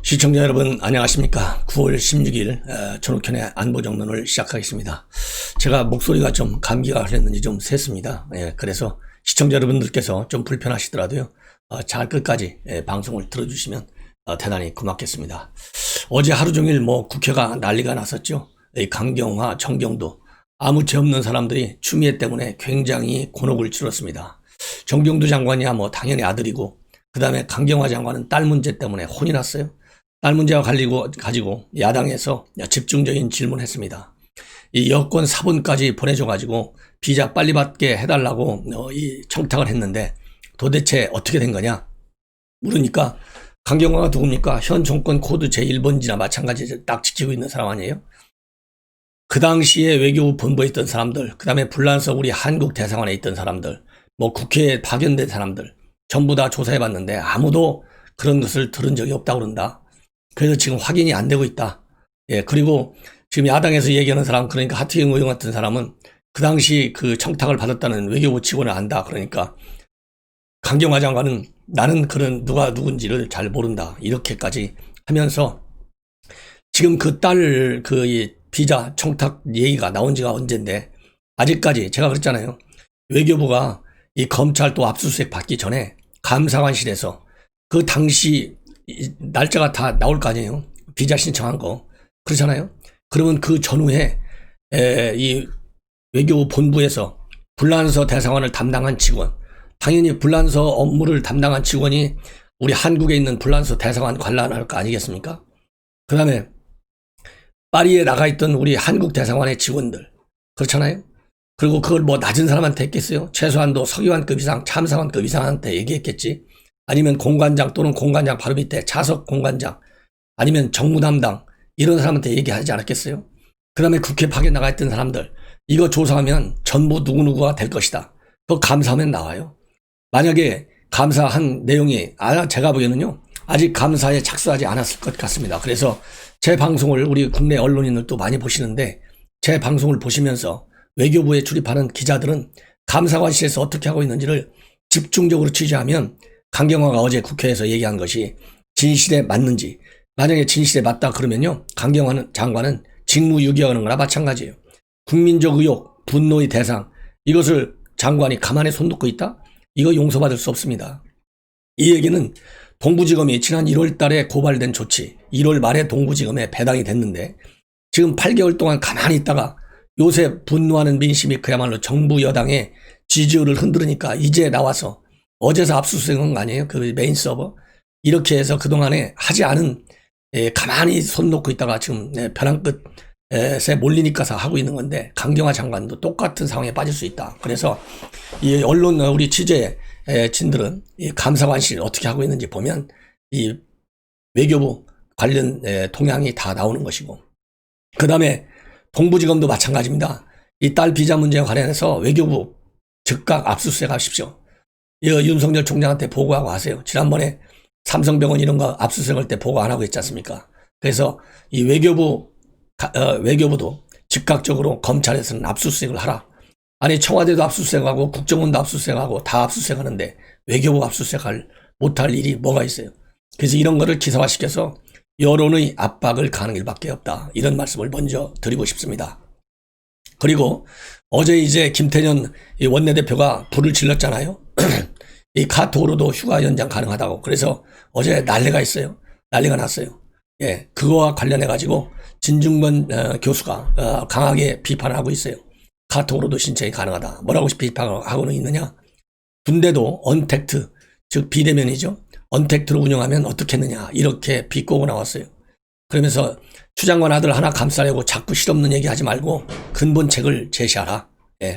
시청자 여러분 안녕하십니까. 9월 16일 전욱현의 안보정론을 시작하겠습니다. 제가 목소리가 좀 감기가 걸렸는지 좀 샜습니다. 그래서 시청자 여러분들께서 좀 불편하시더라도요, 잘 끝까지 방송을 들어주시면 대단히 고맙겠습니다. 어제 하루 종일 국회가 난리가 났었죠. 강경화, 정경도 아무 죄 없는 사람들이 추미애 때문에 굉장히 곤혹을 치렀습니다. 정경도 장관이야 당연히 아들이고, 그 다음에 강경화 장관은 딸 문제 때문에 혼이 났어요. 딸 문제와 가지고 야당에서 집중적인 질문했습니다. 이 여권 4분까지 보내줘가지고 비자 빨리 받게 해달라고 이 청탁을 했는데 도대체 어떻게 된 거냐 물으니까, 강경화가 누굽니까? 현 정권 코드 제1번지나 마찬가지로 딱 지키고 있는 사람 아니에요? 그 당시에 외교부 본부에 있던 사람들, 그 다음에 불란서 우리 한국 대사관에 있던 사람들, 국회에 파견된 사람들 전부 다 조사해봤는데 아무도 그런 것을 들은 적이 없다고 그런다. 그래서 지금 확인이 안 되고 있다. 그리고 지금 야당에서 얘기하는 사람, 그러니까 하트경 의원 같은 사람은 그 당시 그 청탁을 받았다는 외교부 직원을 안다. 그러니까 강경화 장관은 나는 그런 누가 누군지를 잘 모른다. 이렇게까지 하면서 지금 그 딸 그 비자 청탁 얘기가 나온 지가 언젠데 아직까지 제가 그랬잖아요. 외교부가 이 검찰 또 압수수색 받기 전에 감사관실에서 그 당시 날짜가 다 나올 거 아니에요. 비자 신청한 거. 그렇잖아요. 그러면 그 전후에 이 외교부 본부에서 불란서 대사관을 담당한 직원, 당연히 불란서 업무를 담당한 직원이 우리 한국에 있는 불란서 대사관 관람할 거 아니겠습니까? 그 다음에 파리에 나가 있던 우리 한국 대사관의 직원들, 그렇잖아요. 그리고 그걸 낮은 사람한테 했겠어요? 최소한도 서기관급 이상, 참사관급 이상한테 얘기했겠지. 아니면 공관장 또는 공관장 바로 밑에 자석 공관장, 아니면 정무 담당, 이런 사람한테 얘기하지 않았겠어요? 그 다음에 국회 파견 나가 있던 사람들, 이거 조사하면 전부 누구누구가 될 것이다. 그거 감사하면 나와요. 만약에 감사한 내용이 제가 보기에는요, 아직 감사에 착수하지 않았을 것 같습니다. 그래서 제 방송을 우리 국내 언론인들도 많이 보시는데, 제 방송을 보시면서 외교부에 출입하는 기자들은 감사관실에서 어떻게 하고 있는지를 집중적으로 취재하면 강경화가 어제 국회에서 얘기한 것이 진실에 맞는지, 만약에 진실에 맞다 그러면요, 강경화 장관은 직무유기하는 거나 마찬가지예요. 국민적 의혹, 분노의 대상, 이것을 장관이 가만히 손 놓고 있다? 이거 용서받을 수 없습니다. 이 얘기는 동부지검이 지난 1월 달에 고발된 조치, 1월 말에 동부지검에 배당이 됐는데 지금 8개월 동안 가만히 있다가 요새 분노하는 민심이 그야말로 정부 여당의 지지율을 흔들으니까 이제 나와서 어제서 압수수색한 거 아니에요? 그 메인 서버. 이렇게 해서 그동안에 하지 않은, 가만히 손 놓고 있다가 지금 벼랑 끝에 몰리니까 하고 있는 건데, 강경화 장관도 똑같은 상황에 빠질 수 있다. 그래서 이 언론 우리 취재진들은 이 감사관실 어떻게 하고 있는지 보면 이 외교부 관련 동향이 다 나오는 것이고, 그 다음에 동부지검도 마찬가지입니다. 이 딸 비자 문제와 관련해서 외교부 즉각 압수수색 하십시오. 윤석열 총장한테 보고하고 하세요. 지난번에 삼성병원 이런 거 압수수색할 때 보고 안 하고 있지 않습니까? 그래서 이 외교부도 즉각적으로 검찰에서는 압수수색을 하라. 아니, 청와대도 압수수색하고 국정원도 압수수색하고 다 압수수색하는데 외교부 압수수색할 못할 일이 뭐가 있어요? 그래서 이런 거를 기사화시켜서 여론의 압박을 가는 일밖에 없다. 이런 말씀을 먼저 드리고 싶습니다. 그리고 어제 이제 김태년 원내대표가 불을 질렀잖아요. 이 카톡으로도 휴가 연장 가능하다고. 그래서 어제 난리가 있어요. 난리가 났어요. 그거와 관련해가지고 진중권 교수가 강하게 비판을 하고 있어요. 카톡으로도 신청이 가능하다. 뭐라고 비판하고는 있느냐? 군대도 언택트, 즉 비대면이죠. 언택트로 운영하면 어떻겠느냐, 이렇게 비꼬고 나왔어요. 그러면서 추장관 아들 하나 감싸려고 자꾸 실없는 얘기하지 말고 근본책을 제시하라.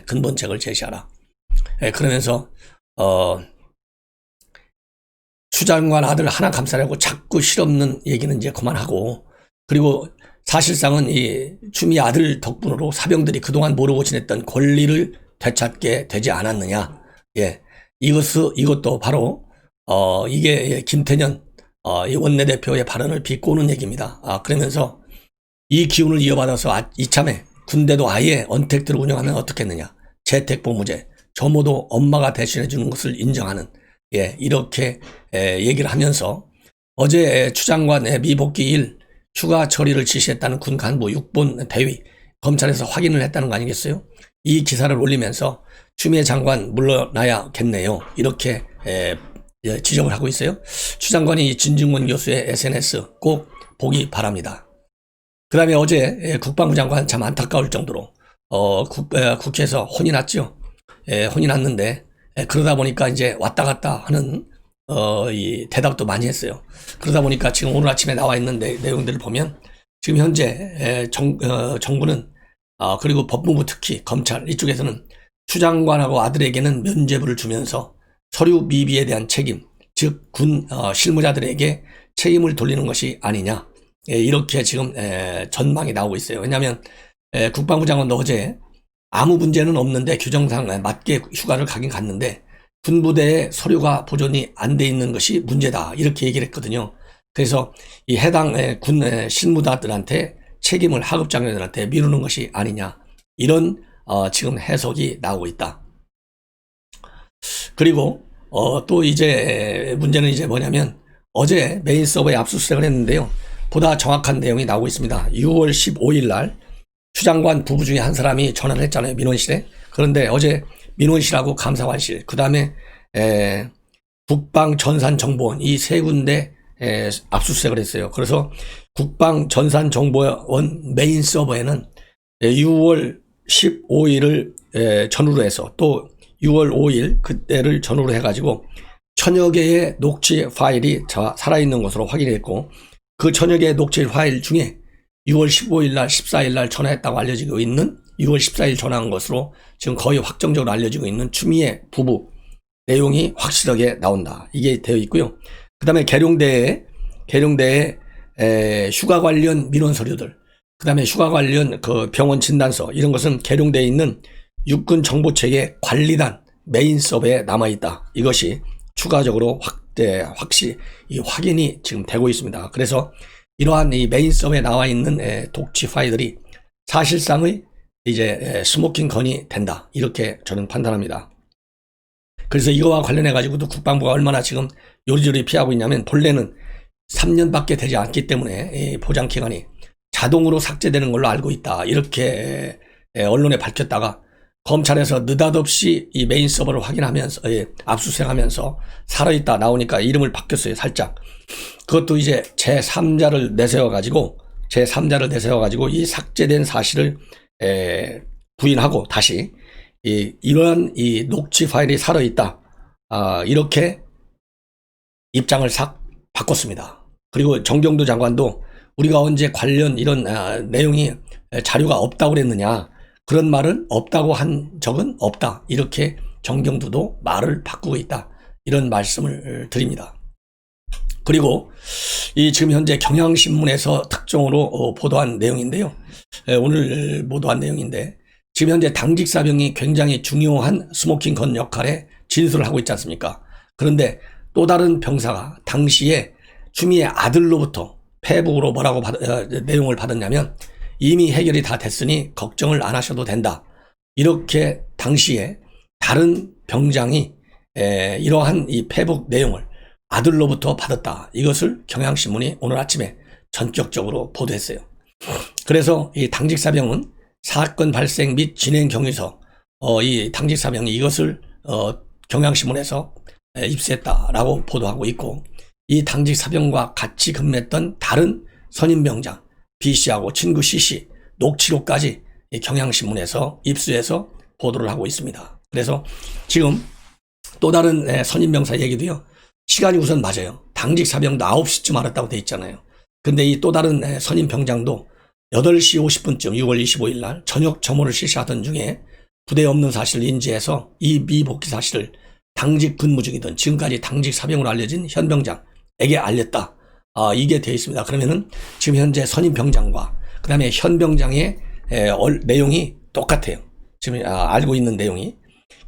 근본책을 제시하라. 그러면서 추장관 아들 하나 감싸려고 자꾸 실없는 얘기는 이제 그만하고, 그리고 사실상은 이 추미애 아들 덕분으로 사병들이 그동안 모르고 지냈던 권리를 되찾게 되지 않았느냐. 이것도 바로 이게 김태년 이 원내대표의 발언을 비꼬는 얘기입니다. 그러면서 이 기운을 이어받아서 이참에 군대도 아예 언택트로 운영하면 어떻겠느냐. 재택복무제, 저모도 엄마가 대신해 주는 것을 인정하는, 이렇게 얘기를 하면서 어제 추장관 미복귀일 휴가 처리를 지시했다는 군 간부 6본 대위 검찰에서 확인을 했다는 거 아니겠어요? 이 기사를 올리면서 추미애 장관 물러나야겠네요. 이렇게 지적을 하고 있어요. 추 장관이 진중권 교수의 SNS 꼭 보기 바랍니다. 그 다음에 어제 국방부 장관 참 안타까울 정도로 국회에서 혼이 났죠. 혼이 났는데 그러다 보니까 이제 왔다 갔다 하는 이 대답도 많이 했어요. 그러다 보니까 지금 오늘 아침에 나와 있는 내용들을 보면 지금 현재 정부는 그리고 법무부 특히 검찰 이쪽에서는 추 장관하고 아들에게는 면죄부를 주면서 서류 미비에 대한 책임, 즉 군 실무자들에게 책임을 돌리는 것이 아니냐, 이렇게 지금 전망이 나오고 있어요. 왜냐하면 국방부 장관도 어제 아무 문제는 없는데 규정상 맞게 휴가를 가긴 갔는데 군부대에 서류가 보존이 안 돼 있는 것이 문제다, 이렇게 얘기를 했거든요. 그래서 이 해당 군 실무자들한테 책임을 하급장관들한테 미루는 것이 아니냐, 이런 지금 해석이 나오고 있다. 그리고 또 이제 문제는 이제 뭐냐면 어제 메인 서버에 압수수색을 했는데요. 보다 정확한 내용이 나오고 있습니다. 6월 15일 날 추 장관 부부 중에 한 사람이 전화를 했잖아요. 민원실에. 그런데 어제 민원실하고 감사관실, 그 다음에 국방전산정보원 이 세 군데 압수수색을 했어요. 그래서 국방전산정보원 메인 서버에는 6월 15일을 전후로 해서 또 6월 5일 그때를 전후로 해가지고 천여 개의 녹취 파일이 살아있는 것으로 확인했고, 그 천여 개의 녹취 파일 중에 6월 15일 날 14일 날 전화했다고 알려지고 있는 6월 14일 전화한 것으로 지금 거의 확정적으로 알려지고 있는 추미애 부부 내용이 확실하게 나온다, 이게 되어 있고요. 그 다음에 계룡대에 휴가 관련 민원 서류들, 그 다음에 휴가 관련 그 병원 진단서, 이런 것은 계룡대에 있는 육군 정보체계 관리단 메인 서버에 남아있다. 이것이 추가적으로 확인이 지금 되고 있습니다. 그래서 이러한 이 메인 서버에 나와 있는 독취 파일들이 사실상의 이제 스모킹 건이 된다, 이렇게 저는 판단합니다. 그래서 이거와 관련해 가지고도 국방부가 얼마나 지금 요리조리 피하고 있냐면, 본래는 3년밖에 되지 않기 때문에 보장 기간이 자동으로 삭제되는 걸로 알고 있다, 이렇게 언론에 밝혔다가 검찰에서 느닷없이 이 메인 서버를 확인하면서 압수수색하면서 살아있다 나오니까 이름을 바뀌었어요, 살짝. 그것도 이제 제3자를 내세워가지고 이 삭제된 사실을 부인하고 다시 이러한 이 녹취 파일이 살아있다, 이렇게 입장을 싹 바꿨습니다. 그리고 정경도 장관도 우리가 언제 관련 이런 내용이 자료가 없다고 그랬느냐, 그런 말은 없다고 한 적은 없다, 이렇게 정경도도 말을 바꾸고 있다, 이런 말씀을 드립니다. 그리고 이 지금 현재 경향신문에서 특종으로 보도한 내용인데요. 오늘 보도한 내용인데, 지금 현재 당직 사병이 굉장히 중요한 스모킹 건 역할에 진술을 하고 있지 않습니까? 그런데 또 다른 병사가 당시에 추미애 아들로부터 페북으로 뭐라고 내용을 받았냐면, 이미 해결이 다 됐으니 걱정을 안 하셔도 된다, 이렇게 당시에 다른 병장이 이러한 이 페북 내용을 아들로부터 받았다, 이것을 경향신문이 오늘 아침에 전격적으로 보도했어요. 그래서 이 당직사병은 사건 발생 및 진행 경위서, 이 당직사병이 이것을 경향신문에서 입수했다라고 보도하고 있고, 이 당직사병과 같이 근무했던 다른 선임병장 B씨하고 친구 C씨 녹취록까지 경향신문에서 입수해서 보도를 하고 있습니다. 그래서 지금 또 다른 선임병사 얘기도요, 시간이 우선 맞아요. 당직사병도 9시쯤 알았다고 돼 있잖아요. 근데 이 또 다른 선임병장도 8시 50분쯤 6월 25일 날 저녁 점호를 실시하던 중에 부대에 없는 사실을 인지해서 이 미복귀 사실을 당직 근무 중이던 지금까지 당직사병으로 알려진 현병장에게 알렸다, 이게 되어 있습니다. 그러면은 지금 현재 선임병장과 그 다음에 현병장의 내용이 똑같아요. 지금 알고 있는 내용이.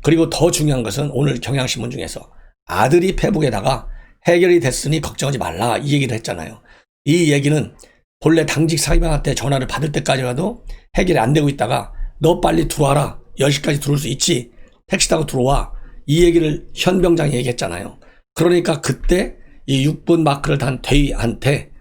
그리고 더 중요한 것은 오늘 경향신문 중에서 아들이 페북에다가 해결이 됐으니 걱정하지 말라, 이 얘기를 했잖아요. 이 얘기는 본래 당직 사병한테 전화를 받을 때까지라도 해결이 안 되고 있다가 너 빨리 들어와라, 10시까지 들어올 수 있지, 택시 타고 들어와, 이 얘기를 현병장이 얘기했잖아요. 그러니까 그때 이 6번 마크를 단 대의한테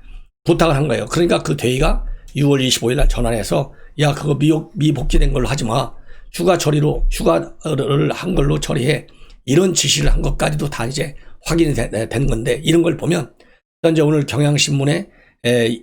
부탁을 한 거예요. 그러니까 그 대의가 6월 25일 날 전화해서 야 그거 미복귀된 걸로 하지 마. 휴가를 한 걸로 처리해. 이런 지시를 한 것까지도 다 이제 확인이 된 건데 이런 걸 보면 현재 오늘 경향신문에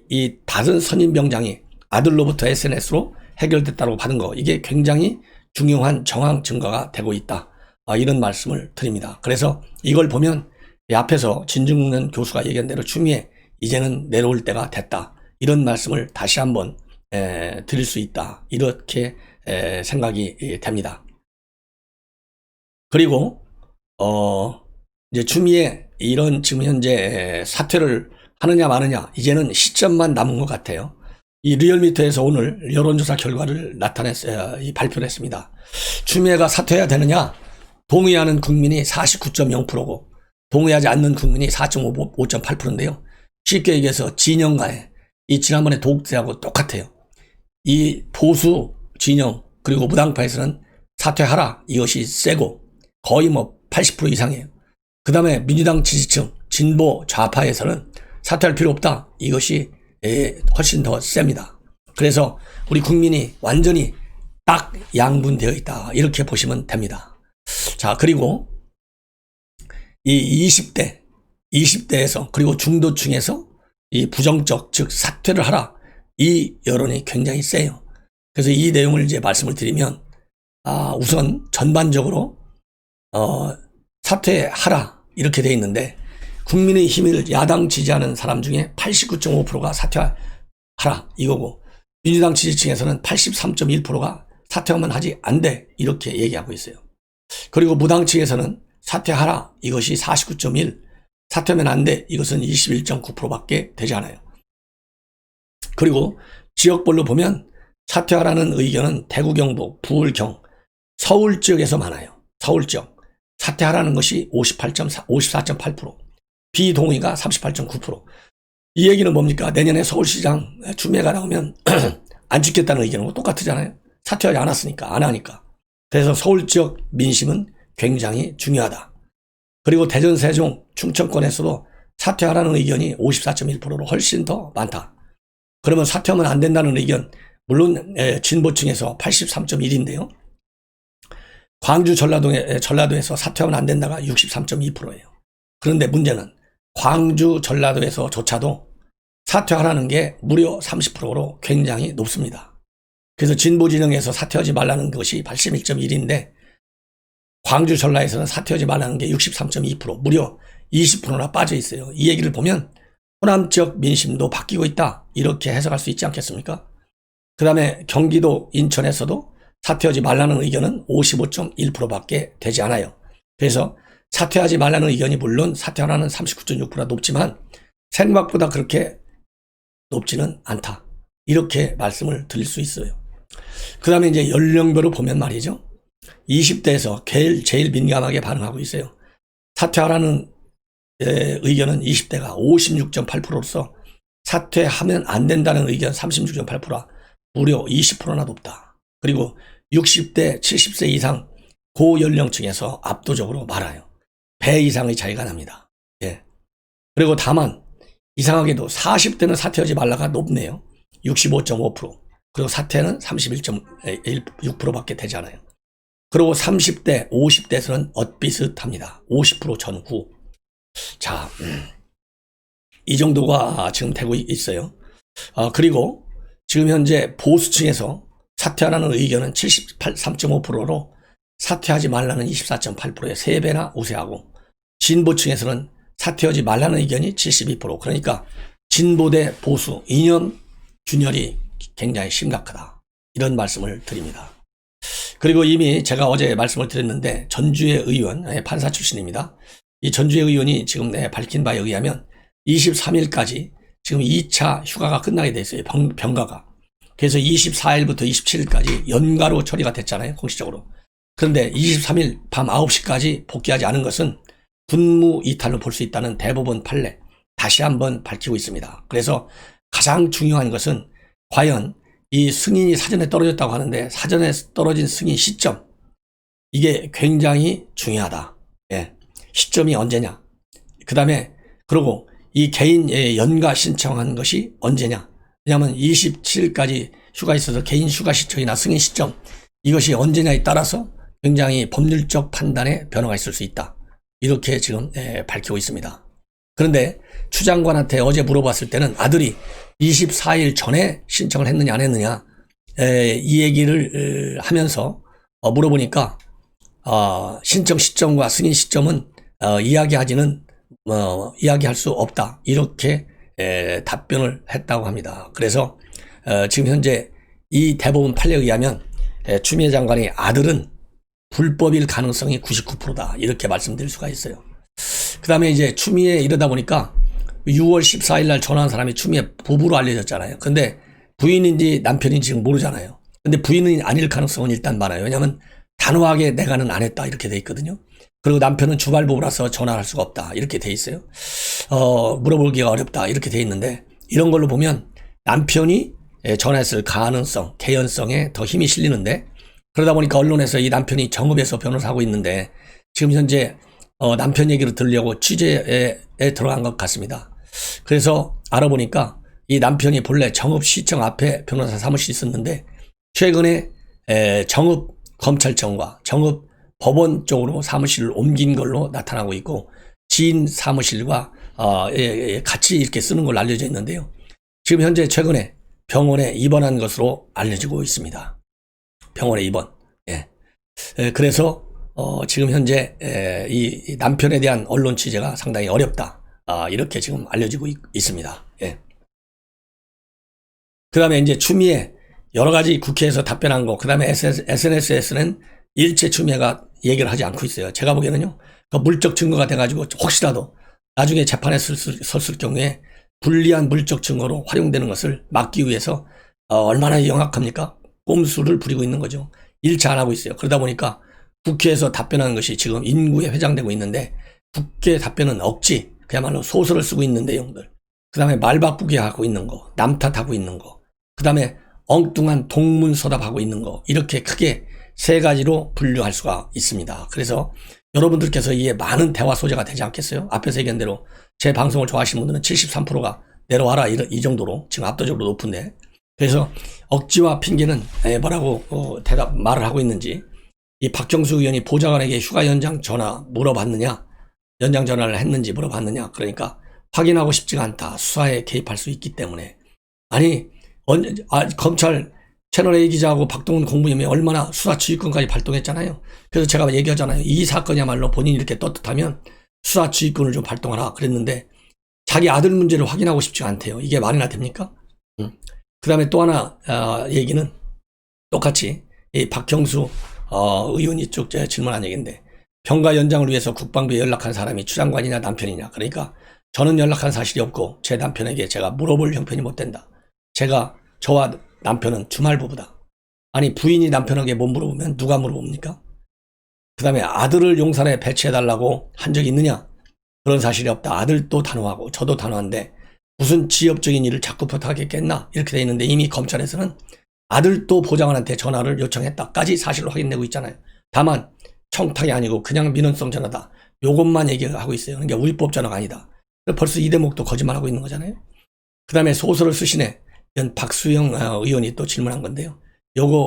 이 다른 선임병장이 아들로부터 SNS로 해결됐다고 받은 거 이게 굉장히 중요한 정황 증거가 되고 있다. 이런 말씀을 드립니다. 그래서 이걸 보면 앞에서 진중근 교수가 얘기한 대로 추미애 이제는 내려올 때가 됐다. 이런 말씀을 다시 한번 드릴 수 있다. 이렇게 생각이 됩니다. 그리고 이제 추미애 이런 지금 현재 사퇴를 하느냐 마느냐 이제는 시점만 남은 것 같아요. 이 리얼미터에서 오늘 여론조사 결과를 발표를 했습니다. 추미애가 사퇴해야 되느냐? 동의하는 국민이 49.0%고 동의하지 않는 국민이 5.8%인데요. 쉽게 얘기해서 진영과의 이 지난번에 도국대하고 똑같아요. 이 보수 진영 그리고 무당파에서는 사퇴하라 이것이 세고 거의 뭐 80% 이상이에요. 그 다음에 민주당 지지층 진보 좌파에서는 사퇴할 필요 없다 이것이 훨씬 더 셉니다. 그래서 우리 국민이 완전히 딱 양분되어 있다 이렇게 보시면 됩니다. 자 그리고 이 20대에서 그리고 중도층에서 이 부정적 즉 사퇴를 하라 이 여론이 굉장히 세요. 그래서 이 내용을 이제 말씀을 드리면 우선 전반적으로 사퇴하라 이렇게 돼 있는데 국민의힘을 야당 지지하는 사람 중에 89.5%가 사퇴하라 이거고 민주당 지지층에서는 83.1%가 사퇴하면 하지 안 돼 이렇게 얘기하고 있어요. 그리고 무당 측에서는 사퇴하라 이것이 49.1 사퇴하면 안 돼 이것은 21.9%밖에 되지 않아요. 그리고 지역별로 보면 사퇴하라는 의견은 대구 경북 부울 서울 지역에서 많아요. 서울 지역 사퇴하라는 것이 54.8% 비동의가 38.9%. 이 얘기는 뭡니까? 내년에 서울시장 추미애가 나오면 안 찍겠다는 의견하고 똑같잖아요. 사퇴하지 않았으니까 안 하니까. 그래서 서울 지역 민심은 굉장히 중요하다. 그리고 대전, 세종, 충청권에서도 사퇴하라는 의견이 54.1%로 훨씬 더 많다. 그러면 사퇴하면 안 된다는 의견 물론 진보층에서 83.1인데요. 광주 전라도에서 사퇴하면 안 된다가 63.2%예요. 그런데 문제는 광주 전라도에서조차도 사퇴하라는 게 무려 30%로 굉장히 높습니다. 그래서 진보 진영에서 사퇴하지 말라는 것이 81.1인데 광주 전라에서는 사퇴하지 말라는 게 63.2% 무려 20%나 빠져 있어요. 이 얘기를 보면 호남 지역 민심도 바뀌고 있다 이렇게 해석할 수 있지 않겠습니까? 그 다음에 경기도 인천에서도 사퇴하지 말라는 의견은 55.1%밖에 되지 않아요. 그래서 사퇴하지 말라는 의견이 물론 사퇴하라는 39.6%가 높지만 생각보다 그렇게 높지는 않다. 이렇게 말씀을 드릴 수 있어요. 그 다음에 이제 연령별로 보면 말이죠. 20대에서 제일 민감하게 반응하고 있어요. 사퇴하라는 의견은 20대가 56.8%로서 사퇴하면 안 된다는 의견 36.8%가 무려 20%나 높다. 그리고 60대 70세 이상 고연령층에서 압도적으로 많아요. 배 이상의 차이가 납니다. 예. 그리고 다만 이상하게도 40대는 사퇴하지 말라가 높네요. 65.5%. 그리고 사퇴는 31.6%밖에 되지 않아요. 그리고 30대, 50대에서는 엇비슷합니다. 50% 전후. 자, 이 정도가 지금 되고 있어요. 그리고 지금 현재 보수층에서 사퇴하라는 의견은 73.5%로 사퇴하지 말라는 24.8%의 3배나 우세하고 진보층에서는 사퇴하지 말라는 의견이 72%. 그러니까 진보 대 보수 이념 균열이 굉장히 심각하다. 이런 말씀을 드립니다. 그리고 이미 제가 어제 말씀을 드렸는데 전주의 의원, 판사 출신입니다. 이 전주의 의원이 지금 밝힌 바에 의하면 23일까지 지금 2차 휴가가 끝나게 돼 있어요. 병가가. 그래서 24일부터 27일까지 연가로 처리가 됐잖아요. 공식적으로. 그런데 23일 밤 9시까지 복귀하지 않은 것은 군무 이탈로 볼 수 있다는 대법원 판례 다시 한번 밝히고 있습니다. 그래서 가장 중요한 것은 과연 이 승인이 사전에 떨어졌다고 하는데 사전에 떨어진 승인 시점 이게 굉장히 중요하다. 예. 시점이 언제냐. 그 다음에 그리고 이 개인 연가 신청한 것이 언제냐. 왜냐하면 27일까지 휴가 있어서 개인 휴가 신청이나 승인 시점 이것이 언제냐에 따라서 굉장히 법률적 판단에 변화가 있을 수 있다. 이렇게 지금 밝히고 있습니다. 그런데 추 장관한테 어제 물어봤을 때는 아들이 24일 전에 신청을 했느냐 안 했느냐 이 얘기를 하면서 물어보니까 신청 시점과 승인 시점은 이야기할 수 없다. 이렇게 답변을 했다고 합니다. 그래서 지금 현재 이 대법원 판례에 의하면 추미애 장관의 아들은 불법일 가능성이 99%다. 이렇게 말씀드릴 수가 있어요. 그 다음에 이제 추미애 이러다 보니까 6월 14일 날 전화한 사람이 추미애 부부로 알려졌잖아요. 근데 부인인지 남편인지 지금 모르잖아요. 근데 부인은 아닐 가능성은 일단 많아요. 왜냐하면 단호하게 내가는 안 했다. 이렇게 돼 있거든요. 그리고 남편은 주말부부라서 전화할 수가 없다. 이렇게 돼 있어요. 물어보기가 어렵다. 이렇게 돼 있는데 이런 걸로 보면 남편이 전화했을 가능성, 개연성에 더 힘이 실리는데 그러다 보니까 언론에서 이 남편이 정읍에서 변호사하고 있는데 지금 현재 남편 얘기를 들으려고 취재에 들어간 것 같습니다. 그래서 알아보니까 이 남편이 본래 정읍시청 앞에 변호사 사무실이 있었는데 최근에 정읍 검찰청과 정읍 법원 쪽으로 사무실을 옮긴 걸로 나타나고 있고 지인 사무실과 같이 이렇게 쓰는 걸로 알려져 있는데요. 지금 현재 최근에 병원에 입원한 것으로 알려지고 있습니다. 병원에 입원. 그래서 지금 현재 이 남편에 대한 언론 취재가 상당히 어렵다. 이렇게 지금 알려지고 있습니다. 그 다음에 이제 추미애 여러 가지 국회에서 답변한 거, 그 다음에 SNS에서는 일체 추미애가 얘기를 하지 않고 있어요. 제가 보기에는요, 그 물적 증거가 돼가지고 혹시라도 나중에 재판에 섰을 경우에 불리한 물적 증거로 활용되는 것을 막기 위해서 얼마나 영악합니까? 꼼수를 부리고 있는 거죠. 일치 안 하고 있어요. 그러다 보니까 국회에서 답변하는 것이 지금 인구에 회장되고 있는데 국회 답변은 억지, 그야말로 소설을 쓰고 있는 내용들, 그 다음에 말 바꾸게 하고 있는 거, 남탓하고 있는 거, 그 다음에 엉뚱한 동문서답하고 있는 거, 이렇게 크게 세 가지로 분류할 수가 있습니다. 그래서 여러분들께서 이게 많은 대화 소재가 되지 않겠어요? 앞에서 얘기한 대로 제 방송을 좋아하시는 분들은 73%가 내려와라 이 정도로 지금 압도적으로 높은데, 그래서 억지와 핑계는 뭐라고 말을 하고 있는지, 이 박경수 의원이 보좌관에게 휴가 연장 전화 물어봤느냐, 연장 전화를 했는지 물어봤느냐, 그러니까 확인하고 싶지가 않다. 수사에 개입할 수 있기 때문에. 아니 검찰 채널A 기자하고 박동훈 공무님이 얼마나 수사 지휘권까지 발동했잖아요. 그래서 제가 얘기하잖아요. 이 사건이야말로 본인이 이렇게 떳떳하면 수사 지휘권을 좀 발동하라 그랬는데 자기 아들 문제를 확인하고 싶지가 않대요. 이게 말이나 됩니까? 그 다음에 또 하나 얘기는 똑같이 이 박형수 의원이 쭉 질문한 얘기인데, 병가 연장을 위해서 국방부에 연락한 사람이 추 장관이냐 남편이냐. 그러니까 저는 연락한 사실이 없고 제 남편에게 제가 물어볼 형편이 못 된다. 저와 남편은 주말부부다. 아니 부인이 남편에게 못 물어보면 누가 물어봅니까? 그 다음에 아들을 용산에 배치해달라고 한 적이 있느냐? 그런 사실이 없다. 아들도 단호하고 저도 단호한데 무슨 지엽적인 일을 자꾸 부탁했겠나? 이렇게 돼 있는데 이미 검찰에서는 아들도 보좌관한테 전화를 요청했다까지 사실로 확인되고 있잖아요. 다만 청탁이 아니고 그냥 민원성 전화다. 요것만 얘기하고 있어요. 그러니까 우리법 전화가 아니다. 벌써 이 대목도 거짓말하고 있는 거잖아요. 그 다음에 소설을 쓰시네 박수영 의원이 또 질문한 건데요.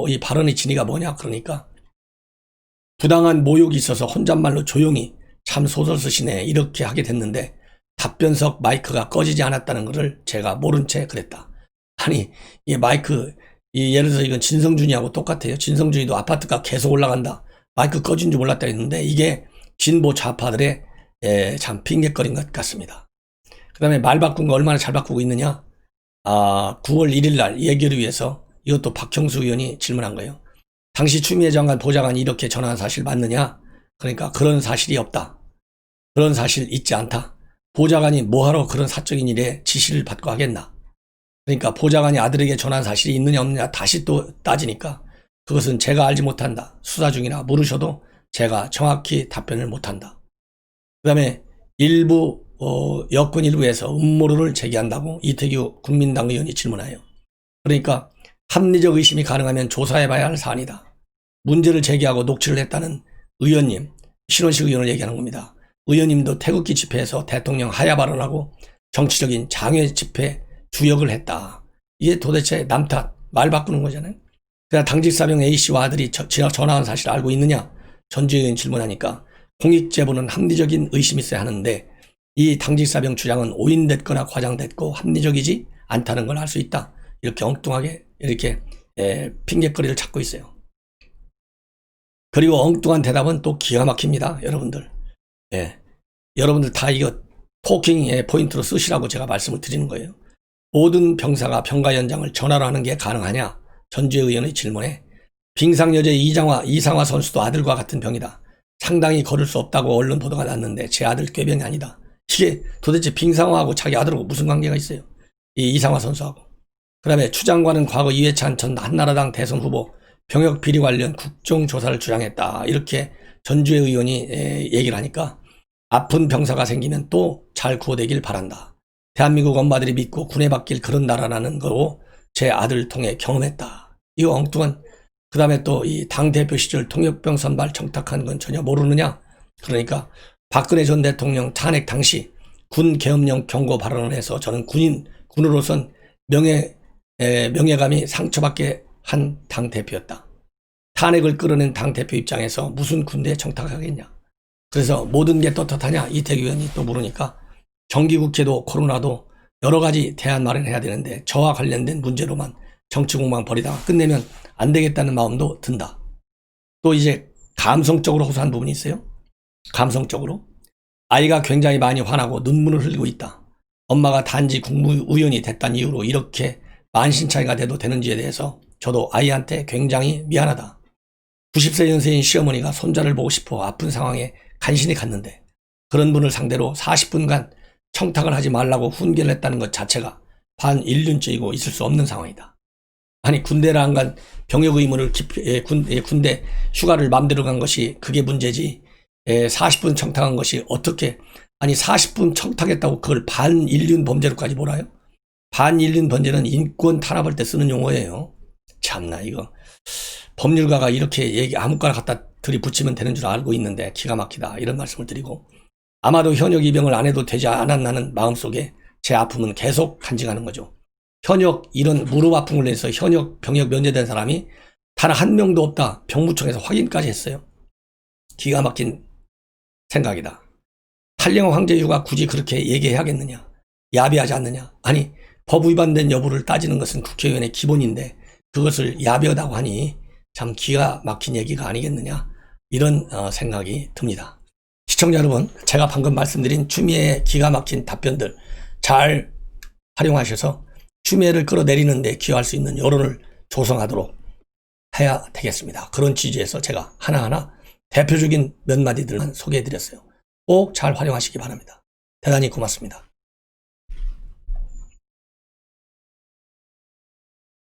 이 발언의 진위가 뭐냐? 그러니까 부당한 모욕이 있어서 혼잣말로 조용히 참 소설 쓰시네 이렇게 하게 됐는데 답변석 마이크가 꺼지지 않았다는 것을 제가 모른 채 그랬다. 아니 이 마이크 예를 들어서 이건 진성준이하고 똑같아요. 진성준이도 아파트가 계속 올라간다. 마이크 꺼진 줄 몰랐다 했는데 이게 진보 좌파들의 참 핑계거리인 것 같습니다. 그 다음에 말 바꾼 거 얼마나 잘 바꾸고 있느냐. 9월 1일 날 얘기를 위해서 이것도 박형수 의원이 질문한 거예요. 당시 추미애 장관 보좌관이 이렇게 전화한 사실 맞느냐? 그러니까 그런 사실이 없다. 그런 사실 있지 않다. 보좌관이 뭐하러 그런 사적인 일에 지시를 받고 하겠나. 그러니까 보좌관이 아들에게 전화한 사실이 있느냐 없느냐 다시 또 따지니까 그것은 제가 알지 못한다. 수사 중이라 물으셔도 제가 정확히 답변을 못한다. 그 다음에 일부 여권 일부에서 음모론을 제기한다고 이태규 국민당 의원이 질문해요. 그러니까 합리적 의심이 가능하면 조사해봐야 할 사안이다. 문제를 제기하고 녹취를 했다는 의원님, 신원식 의원을 얘기하는 겁니다. 의원님도 태극기 집회에서 대통령 하야 발언하고 정치적인 장외 집회 주역을 했다. 이게 도대체 남 탓, 말 바꾸는 거잖아요. 그냥 당직사병 A씨와 아들이 전화한 사실을 알고 있느냐? 전주의 의원 질문하니까 공익제보는 합리적인 의심이 있어야 하는데 이 당직사병 주장은 오인됐거나 과장됐고 합리적이지 않다는 걸 알 수 있다. 이렇게 엉뚱하게 이렇게 핑계거리를 찾고 있어요. 그리고 엉뚱한 대답은 또 기가 막힙니다. 여러분들. 여러분들 다 이거 토킹의 포인트로 쓰시라고 제가 말씀을 드리는 거예요. 모든 병사가 병가 연장을 전화로 하는 게 가능하냐? 전주의 의원의 질문에 빙상여제 이상화 선수도 아들과 같은 병이다. 상당히 걸을 수 없다고 언론 보도가 났는데 제 아들 꾀병이 아니다. 이게 도대체 빙상화하고 자기 아들하고 무슨 관계가 있어요? 이 이상화 선수하고. 그 다음에 추 장관은 과거 이회찬 전 한나라당 대선 후보 병역 비리 관련 국정조사를 주장했다. 이렇게 전주의 의원이 얘기를 하니까 아픈 병사가 생기면 또 잘 구호되길 바란다. 대한민국 엄마들이 믿고 군에 맡길 그런 나라라는 거로 제 아들을 통해 경험했다. 이거 엉뚱한. 그 다음에 또 이 당대표 시절 통역병 선발 청탁한 건 전혀 모르느냐. 그러니까 박근혜 전 대통령 탄핵 당시 군 계엄령 경고 발언을 해서 저는 군으로선 명예감이 상처받게 한 당대표였다. 탄핵을 끌어낸 당대표 입장에서 무슨 군대에 청탁하겠냐. 그래서 모든 게 떳떳하냐 이태규 의원이 또 물으니까 정기국회도 코로나도 여러 가지 대안 마련해야 되는데 저와 관련된 문제로만 정치 공방 벌이다가 끝내면 안 되겠다는 마음도 든다. 또 이제 감성적으로 호소한 부분이 있어요. 감성적으로. 아이가 굉장히 많이 화나고 눈물을 흘리고 있다. 엄마가 단지 국무위원이 됐다는 이유로 이렇게 만신창이가 돼도 되는지에 대해서 저도 아이한테 굉장히 미안하다. 90세 연세인 시어머니가 손자를 보고 싶어 아픈 상황에 간신히 갔는데 그런 분을 상대로 40분간 청탁을 하지 말라고 훈계를 했다는 것 자체가 반인륜적이고 있을 수 없는 상황이다. 아니 군대를 안 간 병역 의무를 군대 휴가를 맘대로 간 것이 그게 문제지 40분 청탁한 것이 어떻게 아니 40분 청탁했다고 그걸 반인륜 범죄로까지 몰아요? 반인륜 범죄는 인권 탄압할 때 쓰는 용어예요. 참나 이거 법률가가 이렇게 얘기 아무거나 갖다 들이붙이면 되는 줄 알고 있는데 기가 막히다 이런 말씀을 드리고 아마도 현역 입영을 안 해도 되지 않았나는 마음속에 제 아픔은 계속 간직하는 거죠. 현역 이런 무릎 아픔을 내서 현역 병역 면제된 사람이 단 한 명도 없다. 병무청에서 확인까지 했어요. 기가 막힌 생각이다. 탈령 황제유가 굳이 그렇게 얘기해야겠느냐. 야비하지 않느냐. 아니 법 위반된 여부를 따지는 것은 국회의원의 기본인데 그것을 야비하다고 하니 참 기가 막힌 얘기가 아니겠느냐 이런 생각이 듭니다. 시청자 여러분 제가 방금 말씀드린 추미애의 기가 막힌 답변들 잘 활용하셔서 추미애를 끌어내리는 데 기여할 수 있는 여론을 조성하도록 해야 되겠습니다. 그런 취지에서 제가 하나하나 대표적인 몇 마디들만 소개해드렸어요. 꼭 잘 활용하시기 바랍니다. 대단히 고맙습니다.